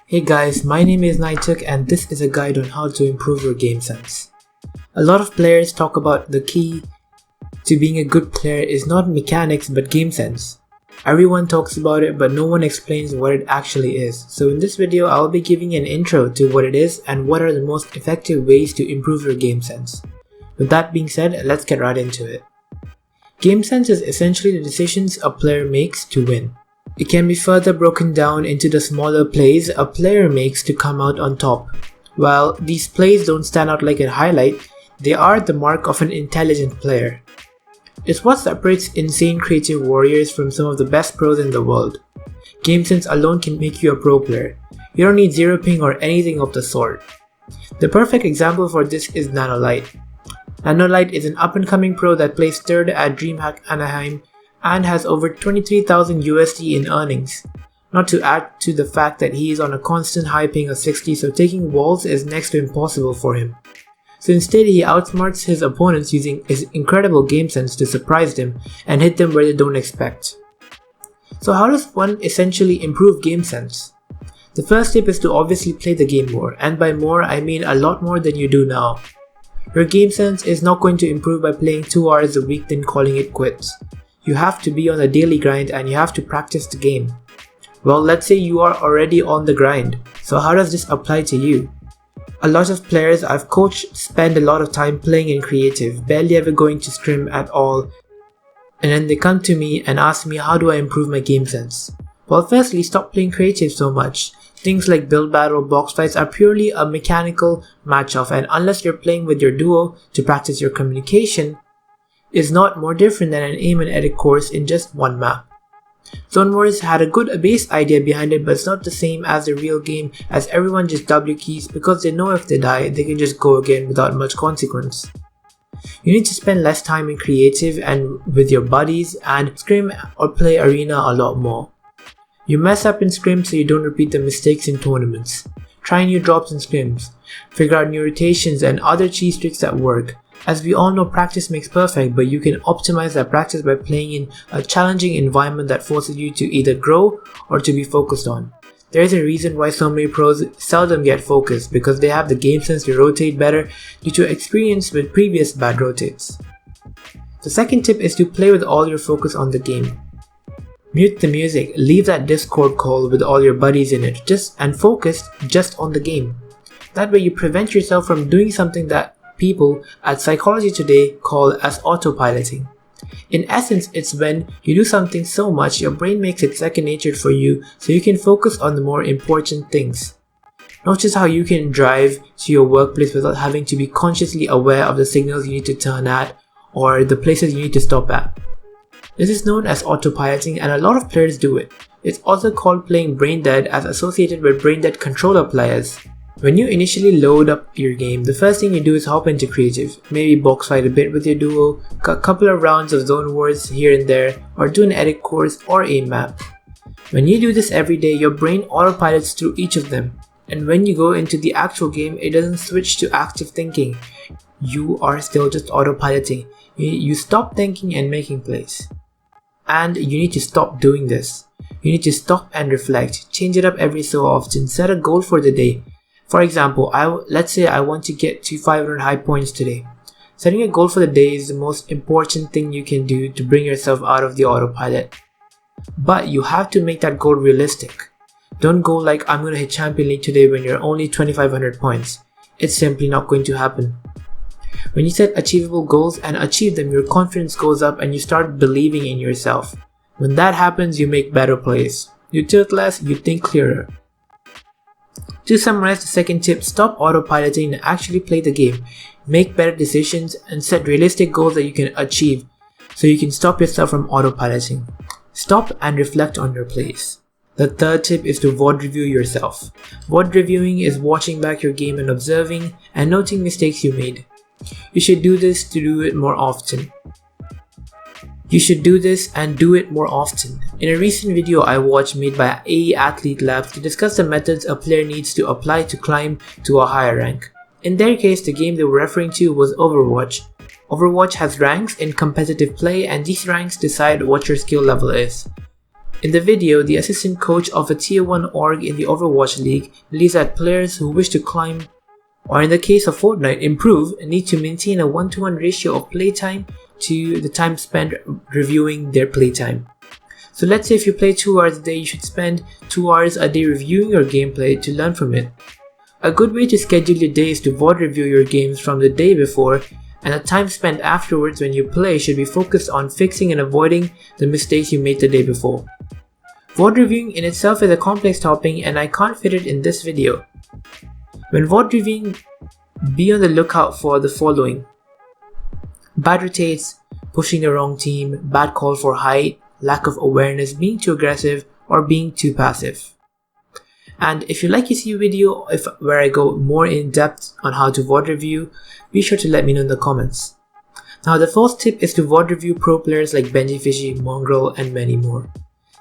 Hey guys, my name is Nitehook and this is a guide on how to improve your game sense. A lot of players talk about the key to being a good player is not mechanics but game sense. Everyone talks about it but no one explains what it actually is. So in this video I'll be giving an intro to what it is and what are the most effective ways to improve your game sense. With that being said, let's get right into it. Game sense is essentially the decisions a player makes to win. It can be further broken down into the smaller plays a player makes to come out on top. While these plays don't stand out like a highlight, they are the mark of an intelligent player. It's what separates insane creative warriors from some of the best pros in the world. Game sense alone can make you a pro player. You don't need zero ping or anything of the sort. The perfect example for this is Nanolite. Nanolite is an up-and-coming pro that plays third at DreamHack Anaheim and has over 23,000 USD in earnings. Not to add to the fact that he is on a constant high ping of 60, so taking walls is next to impossible for him. So instead he outsmarts his opponents using his incredible game sense to surprise them and hit them where they don't expect. So how does one essentially improve game sense? The first tip is to obviously play the game more, and by more I mean a lot more than you do now. Your game sense is not going to improve by playing 2 hours a week then calling it quits. You have to be on a daily grind and you have to practice the game. Well, let's say you are already on the grind, so how does this apply to you? A lot of players I've coached spend a lot of time playing in creative, barely ever going to scrim at all, and then they come to me and ask me how do I improve my game sense. Well, firstly, stop playing creative so much. Things like build battle, box fights are purely a mechanical match-off, and unless you're playing with your duo to practice your communication, is not more different than an aim and edit course in just one map. Zone Wars had a good base idea behind it, but it's not the same as the real game, as everyone just W keys because they know if they die, they can just go again without much consequence. You need to spend less time in creative and with your buddies and scrim or play arena a lot more. You mess up in scrim so you don't repeat the mistakes in tournaments. Try new drops in scrims. Figure out new rotations and other cheese tricks that work. As we all know, practice makes perfect, but you can optimize that practice by playing in a challenging environment that forces you to either grow or to be focused on. There is a reason why so many pros seldom get focused, because they have the game sense to rotate better due to experience with previous bad rotates. The second tip is to play with all your focus on the game. Mute the music, leave that Discord call with all your buddies in it, and focus just on the game. That way you prevent yourself from doing something that people at Psychology Today call as autopiloting. In essence, it's when you do something so much your brain makes it second nature for you so you can focus on the more important things. Notice how you can drive to your workplace without having to be consciously aware of the signals you need to turn at or the places you need to stop at. This is known as autopiloting and a lot of players do it. It's also called playing brain dead, as associated with brain dead controller players. When you initially load up your game, the first thing you do is hop into creative, maybe box fight a bit with your duo, a couple of rounds of zone wars here and there, or do an edit course or aim map. When you do this every day, your brain autopilots through each of them, and when you go into the actual game, it doesn't switch to active thinking. You are still just autopiloting. You stop thinking and making plays. And you need to stop doing this. You need to stop and reflect, change it up every so often, set a goal for the day. For example, let's say I want to get to 500 high points today. Setting a goal for the day is the most important thing you can do to bring yourself out of the autopilot. But you have to make that goal realistic. Don't go like I'm going to hit Champion League today when you're only 2500 points. It's simply not going to happen. When you set achievable goals and achieve them, your confidence goes up and you start believing in yourself. When that happens, you make better plays. You tilt less, you think clearer. To summarize the second tip, stop autopiloting and actually play the game. Make better decisions and set realistic goals that you can achieve so you can stop yourself from autopiloting. Stop and reflect on your plays. The third tip is to VOD review yourself. VOD reviewing is watching back your game and observing and noting mistakes you made. You should do this to do it more often. You should do this and do it more often. In a recent video I watched made by AE Athlete Labs to discuss the methods a player needs to apply to climb to a higher rank. In their case, the game they were referring to was Overwatch. Overwatch has ranks in competitive play and these ranks decide what your skill level is. In the video, the assistant coach of a Tier 1 org in the Overwatch League believes that players who wish to climb, or in the case of Fortnite, improve, need to maintain a 1-to-1 ratio of playtime to the time spent reviewing their playtime. So let's say if you play 2 hours a day, you should spend 2 hours a day reviewing your gameplay to learn from it. A good way to schedule your day is to VOD review your games from the day before, and the time spent afterwards when you play should be focused on fixing and avoiding the mistakes you made the day before. VOD reviewing in itself is a complex topic and I can't fit it in this video. When VOD reviewing, be on the lookout for the following: bad rotates, pushing the wrong team, bad call for height, lack of awareness, being too aggressive, or being too passive. And if you like to see a video where I go more in depth on how to VOD review, be sure to let me know in the comments. Now the fourth tip is to VOD review pro players like Benji Fishy, Mongrel, and many more.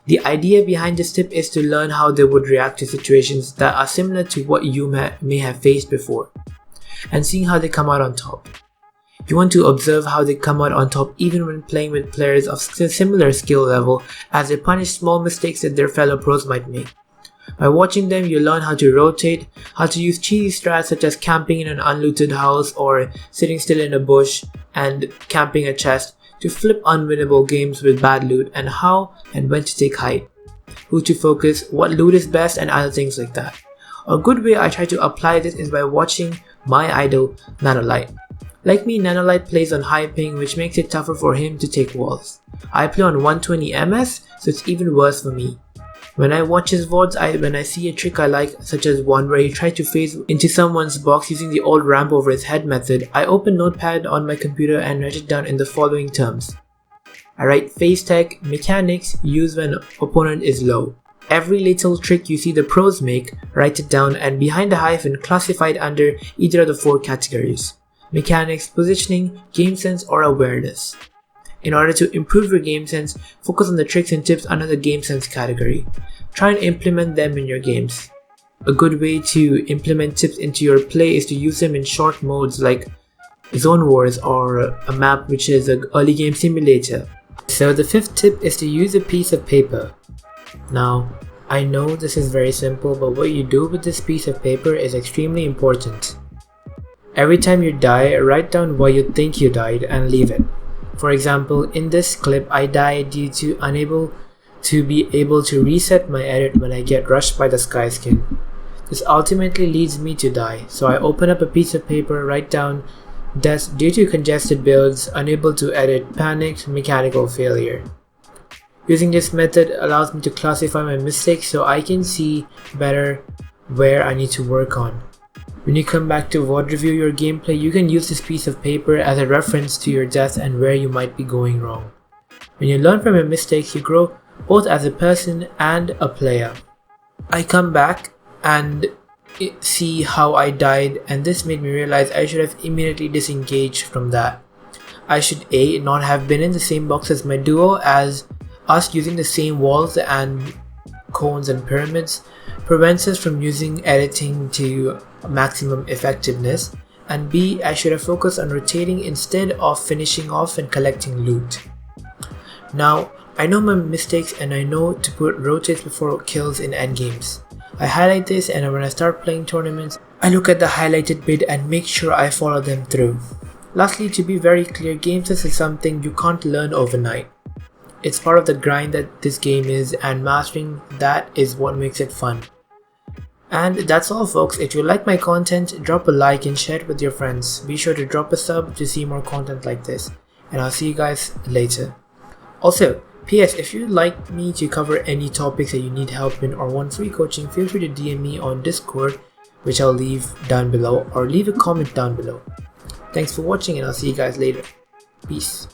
The idea behind this tip is to learn how they would react to situations that are similar to what you may have faced before, and seeing how they come out on top. You want to observe how they come out on top even when playing with players of similar skill level, as they punish small mistakes that their fellow pros might make. By watching them, you learn how to rotate, how to use cheesy strats such as camping in an unlooted house or sitting still in a bush and camping a chest to flip unwinnable games with bad loot, and how and when to take height, who to focus, what loot is best, and other things like that. A good way I try to apply this is by watching my idol Nanolite. Like me, Nanolite plays on high ping, which makes it tougher for him to take walls. I play on 120 ms, so it's even worse for me. When I watch his VODs, when I see a trick I like, such as one where he tried to phase into someone's box using the old ramp over his head method, I open Notepad on my computer and write it down in the following terms. I write phase tech, mechanics, used when opponent is low. Every little trick you see the pros make, write it down and behind the hyphen classify it under either of the 4 categories: mechanics, positioning, game sense, or awareness. In order to improve your game sense, focus on the tricks and tips under the game sense category. Try and implement them in your games. A good way to implement tips into your play is to use them in short modes like Zone Wars or a map which is an early game simulator. So the fifth tip is to use a piece of paper. Now, I know this is very simple, but what you do with this piece of paper is extremely important. Every time you die, write down why you think you died and leave it. For example, in this clip, I died due to unable to be able to reset my edit when I get rushed by the sky skin. This ultimately leads me to die, so I open up a piece of paper, write down deaths due to congested builds, unable to edit, panicked, mechanical failure. Using this method allows me to classify my mistakes so I can see better where I need to work on. When you come back to VOD review your gameplay, you can use this piece of paper as a reference to your deaths and where you might be going wrong. When you learn from your mistakes, you grow both as a person and a player. I come back and see how I died, and this made me realize I should have immediately disengaged from that. I should A, not have been in the same box as my duo, as us using the same walls and cones and pyramids prevents us from using editing to maximum effectiveness, and B, I should have focused on rotating instead of finishing off and collecting loot. Now, I know my mistakes and I know to put rotates before kills in endgames. I highlight this, and when I start playing tournaments, I look at the highlighted bit and make sure I follow them through. Lastly, to be very clear, Gamesense is something you can't learn overnight. It's part of the grind that this game is, and mastering that is what makes it fun. And that's all folks. If you like my content, drop a like and share it with your friends. Be sure to drop a sub to see more content like this, and I'll see you guys later. Also, PS, if you'd like me to cover any topics that you need help in or want free coaching, feel free to DM me on Discord, which I'll leave down below, or leave a comment down below. Thanks for watching, and I'll see you guys later. Peace.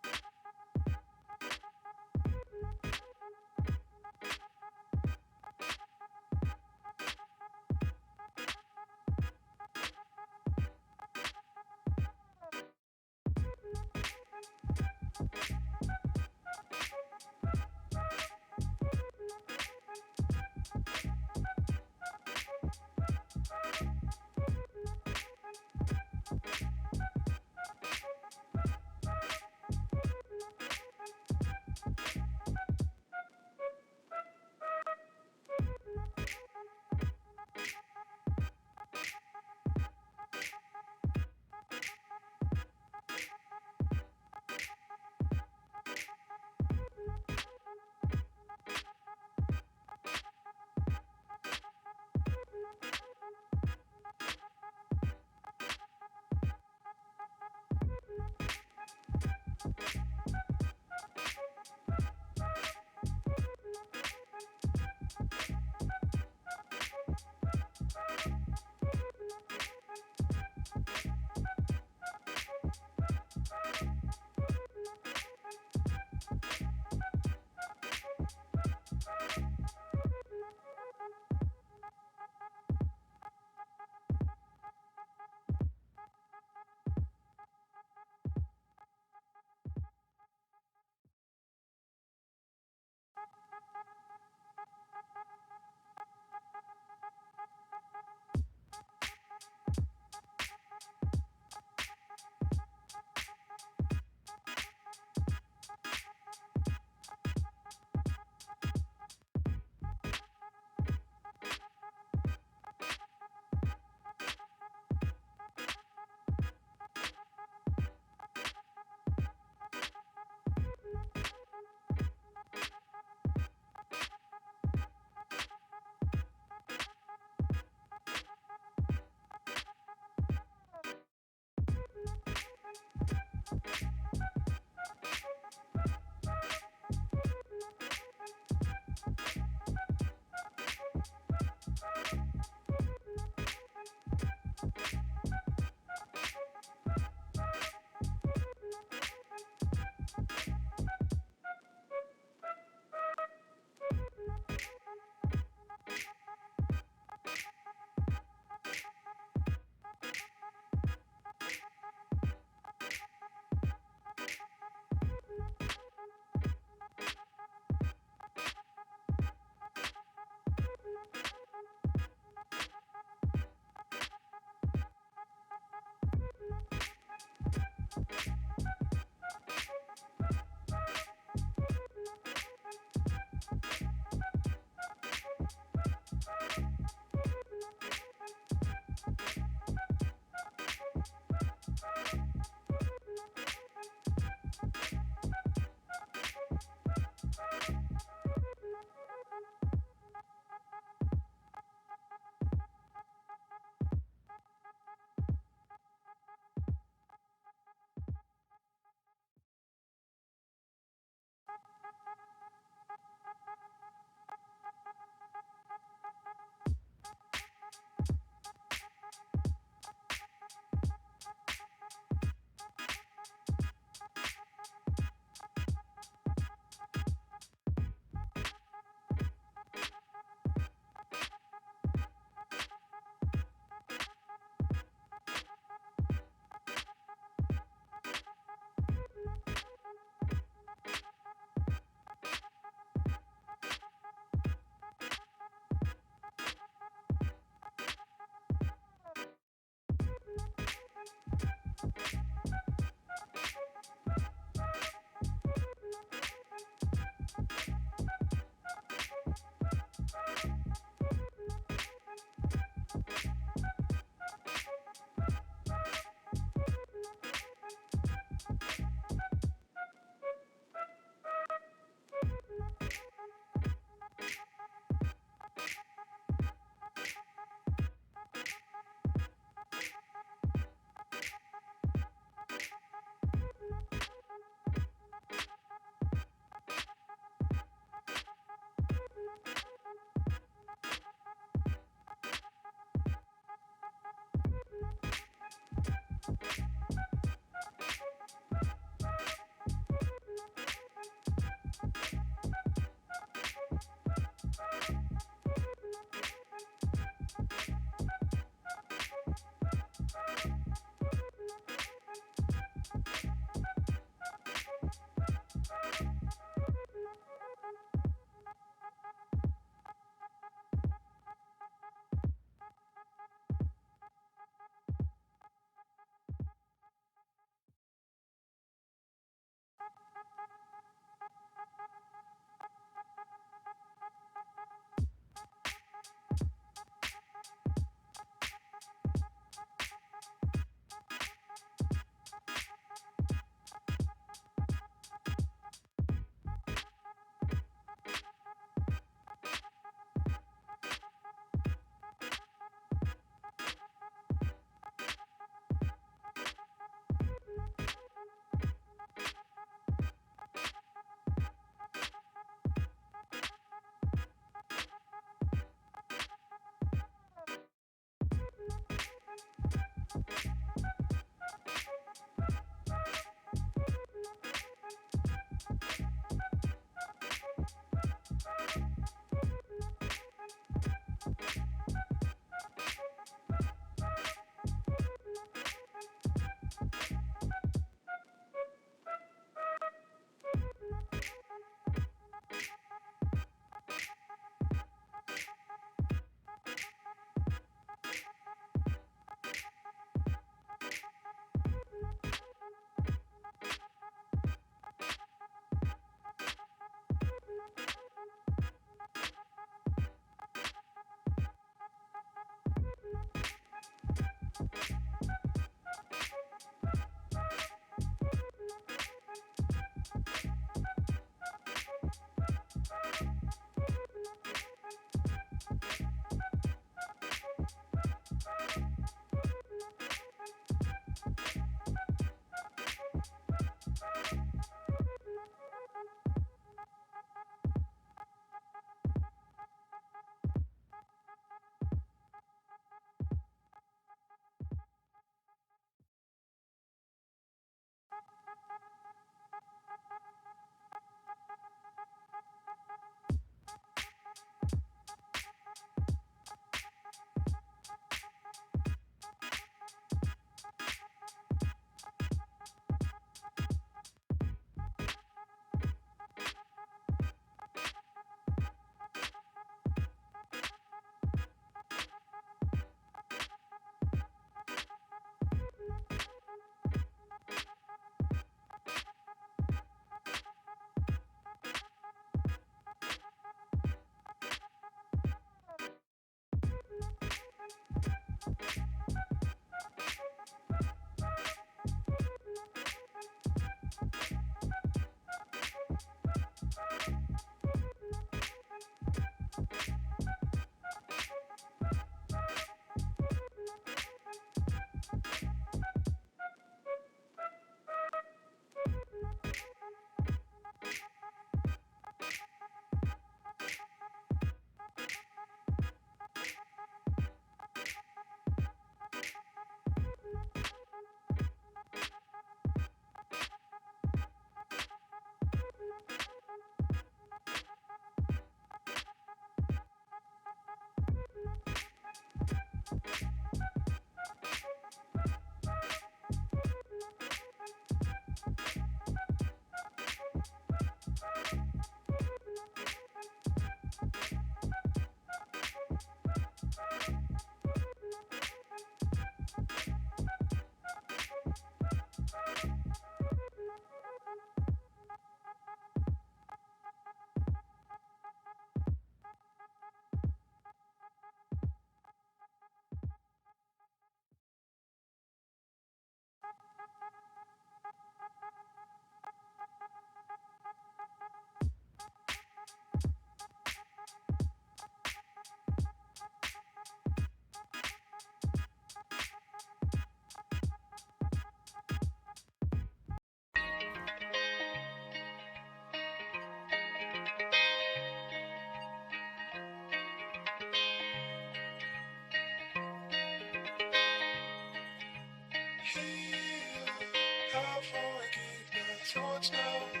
forget my thoughts now.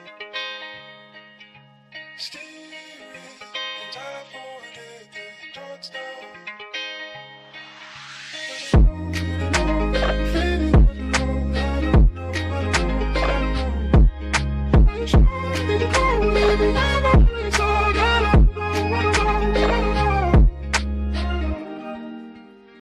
Steering and I